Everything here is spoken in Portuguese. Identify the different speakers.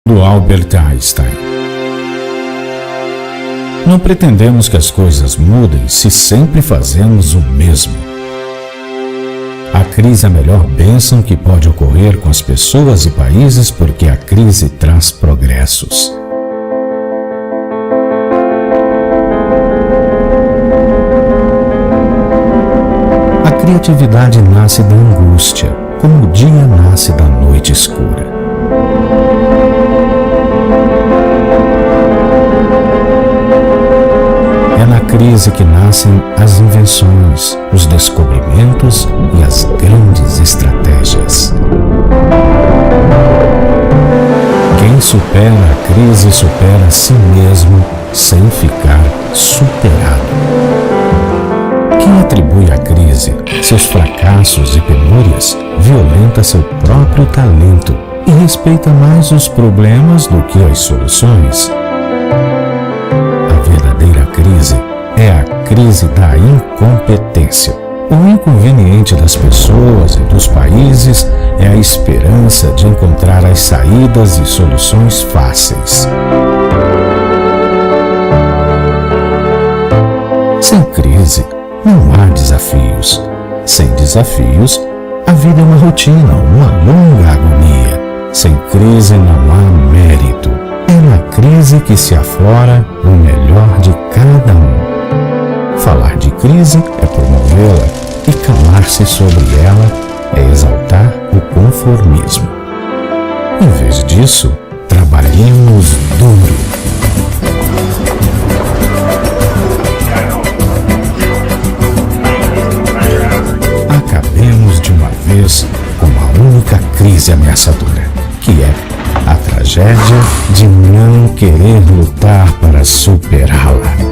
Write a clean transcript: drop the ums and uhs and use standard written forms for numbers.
Speaker 1: do Albert Einstein. Não pretendemos que as coisas mudem se sempre fazemos o mesmo. A crise é a melhor bênção que pode ocorrer com as pessoas e países porque a crise traz progressos. A criatividade nasce da angústia, como o dia nasce da noite escura. É na crise que nascem as invenções, os descobrimentos e as grandes estratégias. Quem supera a crise supera a si mesmo sem ficar superado. Quem atribui à crise seus fracassos e penúrias violenta seu próprio talento e respeita mais os problemas do que as soluções. A verdadeira crise é a crise da incompetência. O inconveniente das pessoas e dos países é a esperança de encontrar as saídas e soluções fáceis. Sem crise, não há desafios. Sem desafios, a vida é uma rotina, uma longa agonia. Sem crise não há mérito. É na crise que se aflora o melhor de cada um. Falar de crise é promovê-la e calar-se sobre ela é exaltar o conformismo. Em vez disso, trabalhemos duro. Acabemos de uma vez com a única crise ameaçadora, que é a tragédia de não querer lutar para superá-la.